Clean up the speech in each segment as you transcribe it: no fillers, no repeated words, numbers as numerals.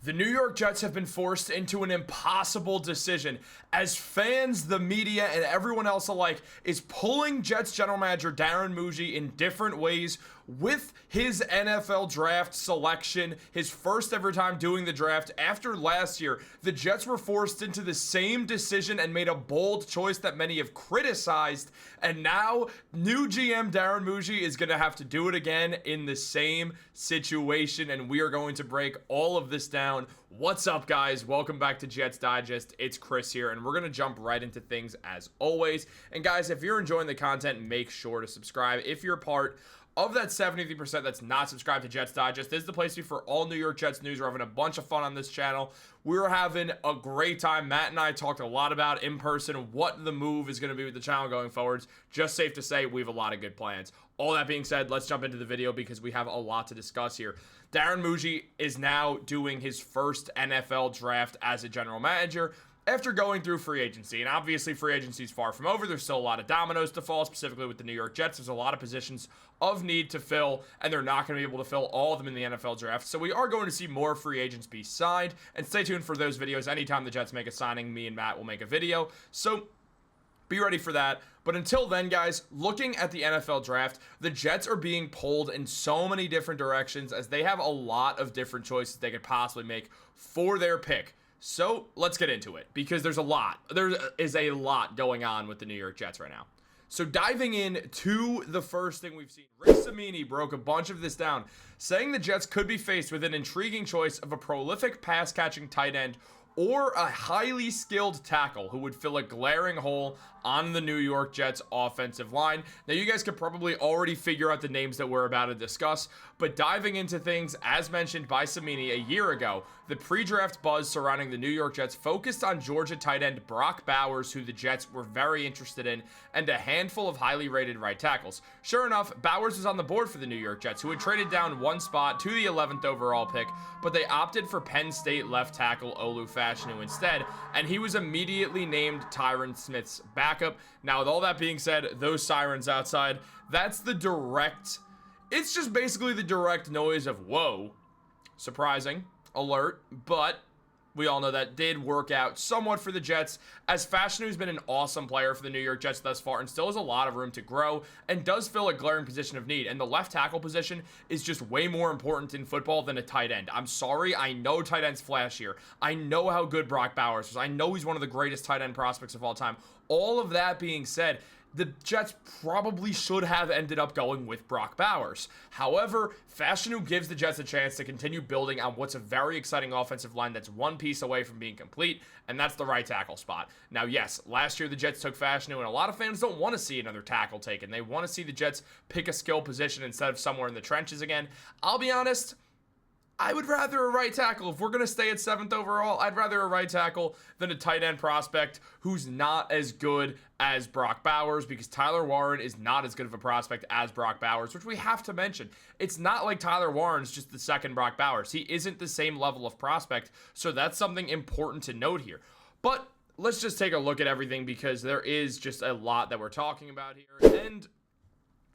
The New York Jets have been forced into an impossible decision as fans, the media, and everyone else alike is pulling Jets general manager Darren Mougey in different ways with his NFL draft selection, his first ever time doing the draft. After last year, the Jets were forced into the same decision and made a bold choice that many have criticized, and now new GM Darren Mougey is going to have to do it again in the same situation, and we are going to break all of this down. What's up, guys? Welcome back to Jets Digest. It's Chris here, and we're going to jump right into things as always. And guys, if you're enjoying the content, make sure to subscribe. If you're part of that 73% that's not subscribed to Jets Digest, this is the place to be for all New York Jets news. We're having a bunch of fun on this channel. We're having a great time. Matt and I talked a lot about in person what the move is going to be with the channel going forwards. Just safe to say, we have a lot of good plans. All that being said, let's jump into the video because we have a lot to discuss here. Darren Mougey is now doing his first NFL draft as a general manager after going through free agency, and obviously free agency is far from over. There's still a lot of dominoes to fall, specifically with the New York Jets. There's a lot of positions of need to fill, and they're not going to be able to fill all of them in the NFL draft. So we are going to see more free agents be signed, and stay tuned for those videos. Anytime the Jets make a signing, me and Matt will make a video. So be ready for that. But until then, guys, looking at the NFL draft, the Jets are being pulled in so many different directions as they have a lot of different choices they could possibly make for their pick. So let's get into it because there's a lot. There is a lot going on with the New York Jets right now. So diving in to the first thing we've seen, Rick Cimini broke a bunch of this down, saying the Jets could be faced with an intriguing choice of a prolific pass-catching tight end or a highly skilled tackle who would fill a glaring hole on the New York Jets offensive line. Now, you guys could probably already figure out the names that we're about to discuss, but diving into things, as mentioned by Cimini a year ago, the pre-draft buzz surrounding the New York Jets focused on Georgia tight end Brock Bowers, who the Jets were very interested in, and a handful of highly rated right tackles. Sure enough, Bowers was on the board for the New York Jets, who had traded down one spot to the 11th overall pick, but they opted for Penn State left tackle Olu Fashanu instead, and he was immediately named Tyron Smith's backup. Now, with all that being said, those sirens outside, that's the direct, it's just basically the direct noise of whoa, surprising, alert, but we all know that did work out somewhat for the Jets, as Fashanu's been an awesome player for the New York Jets thus far and still has a lot of room to grow and does fill a glaring position of need. And the left tackle position is just way more important in football than a tight end. I'm sorry, I know tight ends flashier. I know how good Brock Bowers is. I know he's one of the greatest tight end prospects of all time. All of that being said, the Jets probably should have ended up going with Brock Bowers. However, Fashanu gives the Jets a chance to continue building on what's a very exciting offensive line that's one piece away from being complete, and that's the right tackle spot. Now, yes, last year the Jets took Fashanu, and a lot of fans don't want to see another tackle taken. They want to see the Jets pick a skill position instead of somewhere in the trenches again. I'll be honest, I would rather a right tackle. If we're going to stay at 7th overall, I'd rather a right tackle than a tight end prospect who's not as good as Brock Bowers, because Tyler Warren is not as good of a prospect as Brock Bowers, which we have to mention. It's not like Tyler Warren's just the second Brock Bowers. He isn't the same level of prospect, so that's something important to note here. But let's just take a look at everything because there is just a lot that we're talking about here. And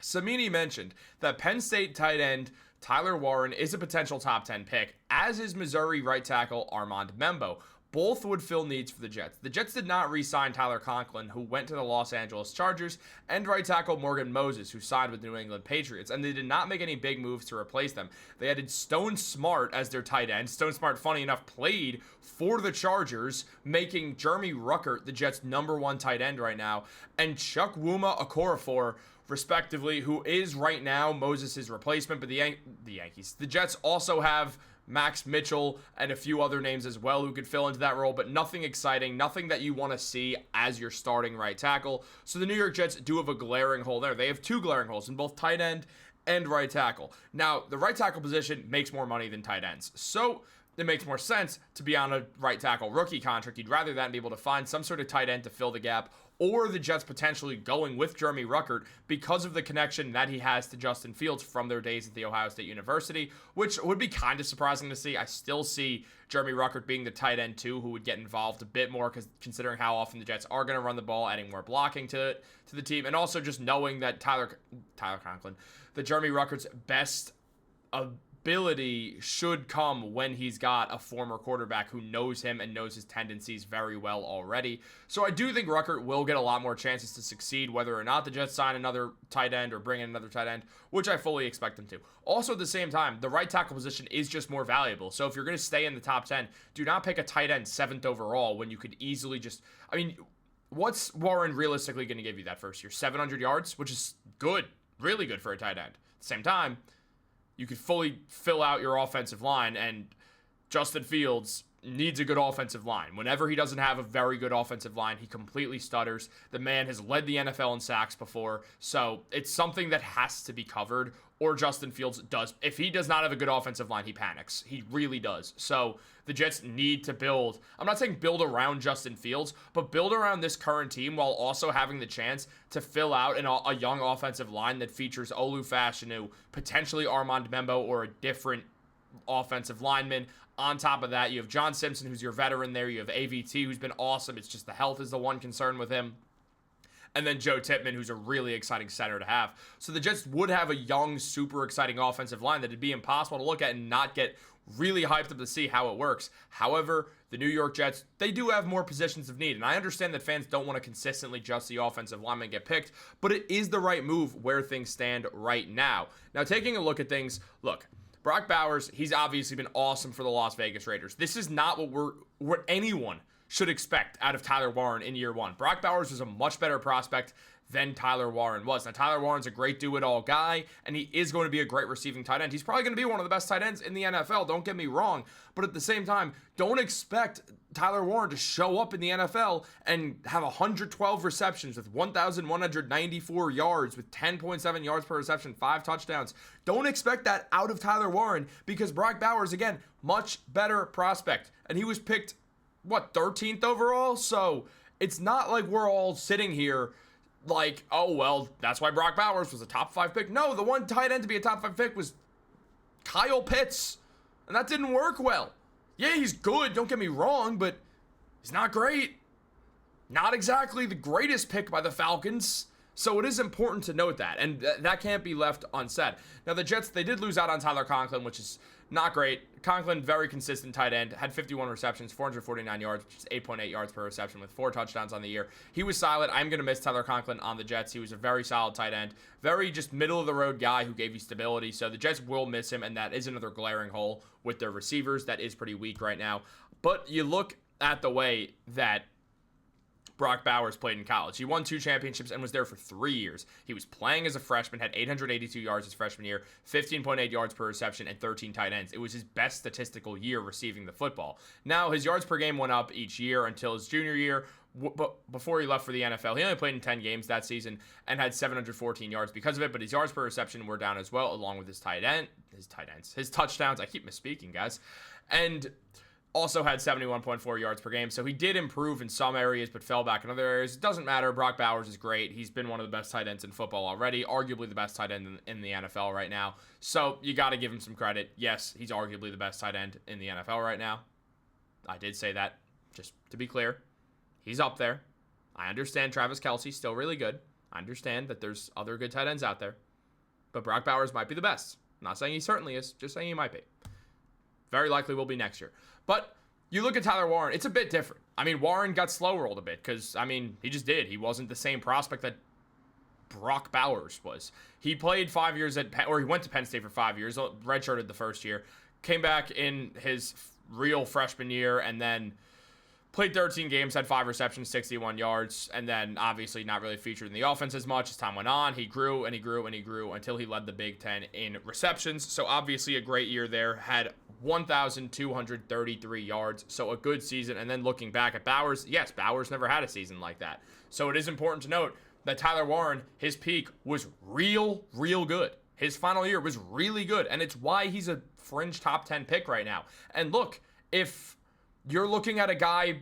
Cimini mentioned that Penn State tight end Tyler Warren is a potential top 10 pick, as is Missouri right tackle Armand Membo. Both would fill needs for the Jets. The Jets did not re-sign Tyler Conklin, who went to the Los Angeles Chargers, and right tackle Morgan Moses, who signed with the New England Patriots, and they did not make any big moves to replace them. They added Stone Smart as their tight end. Stone Smart, funny enough, played for the Chargers, making Jeremy Ruckert the Jets' #1 tight end right now, and Chuck Wuma Okorafor, respectively, who is right now Moses' replacement. But the Jets also have Max Mitchell and a few other names as well who could fill into that role, but nothing exciting, nothing that you want to see as your starting right tackle. So the New York Jets do have a glaring hole there. They have two glaring holes in both tight end and right tackle. Now, the right tackle position makes more money than tight ends, so it makes more sense to be on a right tackle rookie contract. You'd rather that and be able to find some sort of tight end to fill the gap, or the Jets potentially going with Jeremy Ruckert because of the connection that he has to Justin Fields from their days at The Ohio State University, which would be kind of surprising to see. I still see Jeremy Ruckert being the tight end too, who would get involved a bit more, because considering how often the Jets are going to run the ball, adding more blocking to the team, and also just knowing that Tyler Conklin, that Jeremy Ruckert's ability should come when he's got a former quarterback who knows him and knows his tendencies very well already. So I do think Ruckert will get a lot more chances to succeed, whether or not the Jets sign another tight end or bring in another tight end, which I fully expect them to. Also, at the same time, the right tackle position is just more valuable. So if you're going to stay in the top 10, do not pick a tight end 7th overall when you could easily just, what's Warren realistically going to give you that first year? 700 yards, which is good, really good for a tight end. At the same time, you could fully fill out your offensive line, and Justin Fields needs a good offensive line. Whenever he doesn't have a very good offensive line, he completely stutters. The man has led the NFL in sacks before, so it's something that has to be covered, or Justin Fields does. If he does not have a good offensive line, he panics. He really does. So the Jets need to build. I'm not saying build around Justin Fields, but build around this current team while also having the chance to fill out a young offensive line that features Olu Fashanu, potentially Armand Membo, or a different offensive lineman. On top of that, you have John Simpson, who's your veteran there. You have AVT, who's been awesome. It's just the health is the one concern with him. And then Joe Tippmann, who's a really exciting center to have. So the Jets would have a young, super exciting offensive line that it'd be impossible to look at and not get really hyped up to see how it works. However, the New York Jets, they do have more positions of need. And I understand that fans don't want to consistently just the offensive lineman get picked, but it is the right move where things stand right now. Now, taking a look at things, look, Brock Bowers, he's obviously been awesome for the Las Vegas Raiders. This is not what anyone should expect out of Tyler Warren in year one. Brock Bowers was a much better prospect than Tyler Warren was. Now, Tyler Warren's a great do-it-all guy, and he is going to be a great receiving tight end. He's probably going to be one of the best tight ends in the NFL, don't get me wrong. But at the same time, don't expect Tyler Warren to show up in the NFL and have 112 receptions with 1,194 yards with 10.7 yards per reception, 5 touchdowns. Don't expect that out of Tyler Warren, because Brock Bowers, again, much better prospect. And he was picked 13th overall? So it's not like we're all sitting here like, oh, well, that's why Brock Bowers was a top 5 pick. No, the one tight end to be a top 5 pick was Kyle Pitts, and that didn't work well. Yeah, he's good, don't get me wrong, but he's not great. Not exactly the greatest pick by the Falcons. So it is important to note that, and that can't be left unsaid. Now, the Jets, they did lose out on Tyler Conklin, which is not great. Conklin, very consistent tight end, had 51 receptions, 449 yards, which is 8.8 yards per reception with 4 touchdowns on the year. He was solid. I'm going to miss Tyler Conklin on the Jets. He was a very solid tight end, very just middle-of-the-road guy who gave you stability. So the Jets will miss him, and that is another glaring hole with their receivers. That is pretty weak right now. But you look at the way that Brock Bowers played in college. He won 2 championships and was there for 3 years. He was playing as a freshman, had 882 yards his freshman year, 15.8 yards per reception, and 13 tight ends. It was his best statistical year receiving the football. Now, his yards per game went up each year until his junior year, but before he left for the NFL. He only played in 10 games that season and had 714 yards because of it, but his yards per reception were down as well, along with his touchdowns. I keep misspeaking, guys. And also had 71.4 yards per game. So he did improve in some areas, but fell back in other areas. It doesn't matter. Brock Bowers is great. He's been one of the best tight ends in football already, arguably the best tight end in the NFL right now. So you got to give him some credit. Yes, he's arguably the best tight end in the NFL right now. I did say that, just to be clear. He's up there. I understand Travis Kelce's still really good. I understand that there's other good tight ends out there. But Brock Bowers might be the best. I'm not saying he certainly is, just saying he might be. Very likely will be next year. But you look at Tyler Warren, it's a bit different. Warren got slow-rolled a bit because, he just did. He wasn't the same prospect that Brock Bowers was. He played 5 years he went to Penn State for 5 years, redshirted the first year, came back in his real freshman year, and then played 13 games, had 5 receptions, 61 yards, and then obviously not really featured in the offense as much as time went on. He grew and he grew and he grew until he led the Big Ten in receptions. So obviously a great year there. Had 1,233 yards, so a good season. And then looking back at Bowers, yes, Bowers never had a season like that. So it is important to note that Tyler Warren, his peak was real good. His final year was really good, and it's why he's a fringe top 10 pick right now. And look, if you're looking at a guy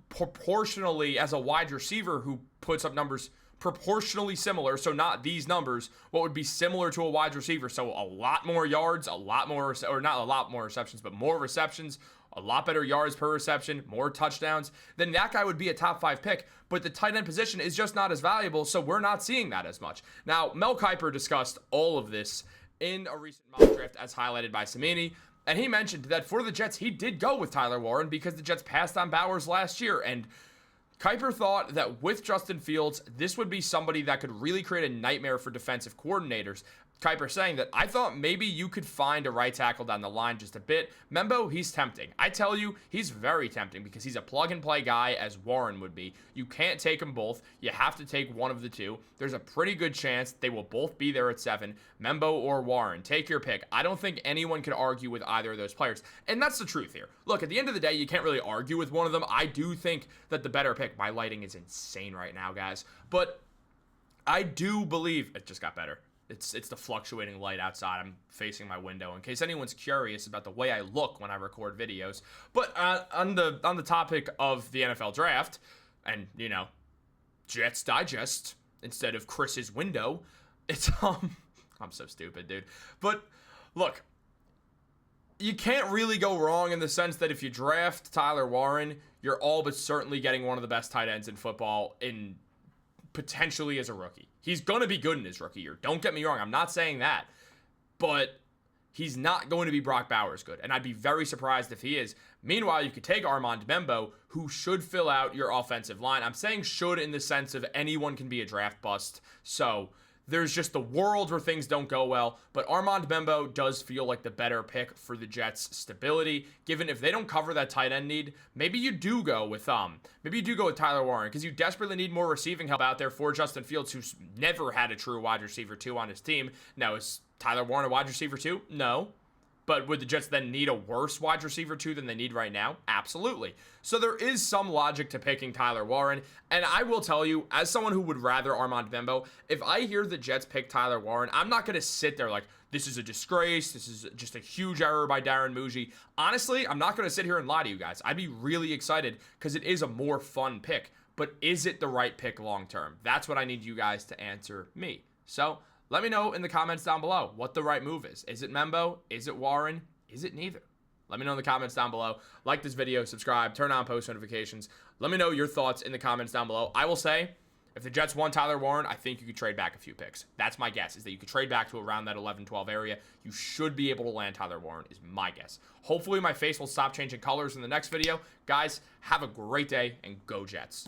proportionally as a wide receiver who puts up numbers proportionally similar, so not these numbers, what would be similar to a wide receiver, so a lot more yards, or not a lot more receptions, but more receptions, a lot better yards per reception, more touchdowns, then that guy would be a top 5 pick. But the tight end position is just not as valuable, so we're not seeing that as much. Now, Mel Kiper discussed all of this in a recent mock draft, as highlighted by Samini. And he mentioned that for the Jets, he did go with Tyler Warren because the Jets passed on Bowers last year. And Kuiper thought that with Justin Fields, this would be somebody that could really create a nightmare for defensive coordinators. Kuiper saying that, I thought maybe you could find a right tackle down the line just a bit. Membo, he's tempting. I tell you, he's very tempting because he's a plug-and-play guy, as Warren would be. You can't take them both. You have to take one of the two. There's a pretty good chance they will both be there at 7, Membo or Warren. Take your pick. I don't think anyone could argue with either of those players. And that's the truth here. Look, at the end of the day, you can't really argue with one of them. I do think that the better pick, my lighting is insane right now, guys, but I do believe it just got better. It's the fluctuating light outside. I'm facing my window in case anyone's curious about the way I look when I record videos. But on the topic of the NFL draft and, Jets Digest instead of Chris's window, it's I'm so stupid, dude. But look, you can't really go wrong in the sense that if you draft Tyler Warren, you're all but certainly getting one of the best tight ends in football in potentially as a rookie. He's going to be good in his rookie year. Don't get me wrong. I'm not saying that. But he's not going to be Brock Bowers good. And I'd be very surprised if he is. Meanwhile, you could take Armand Membo, who should fill out your offensive line. I'm saying should in the sense of anyone can be a draft bust. So there's just the world where things don't go well, but Armand Membo does feel like the better pick for the Jets' stability. Given if they don't cover that tight end need, maybe you do go with Tyler Warren because you desperately need more receiving help out there for Justin Fields, who's never had a true wide receiver 2 on his team. Now, is Tyler Warren a wide receiver 2? No. But would the Jets then need a worse wide receiver 2 than they need right now? Absolutely. So there is some logic to picking Tyler Warren. And I will tell you, as someone who would rather Armand Membo, if I hear the Jets pick Tyler Warren, I'm not going to sit there like, this is a disgrace. This is just a huge error by Darren Mougey. Honestly, I'm not going to sit here and lie to you guys. I'd be really excited because it is a more fun pick. But is it the right pick long term? That's what I need you guys to answer me. So let me know in the comments down below what the right move is. Is it Membo? Is it Warren? Is it neither? Let me know in the comments down below. Like this video, subscribe, turn on post notifications. Let me know your thoughts in the comments down below. I will say, if the Jets want Tyler Warren, I think you could trade back a few picks. That's my guess, is that you could trade back to around that 11-12 area. You should be able to land Tyler Warren, is my guess. Hopefully my face will stop changing colors in the next video. Guys, have a great day and go Jets.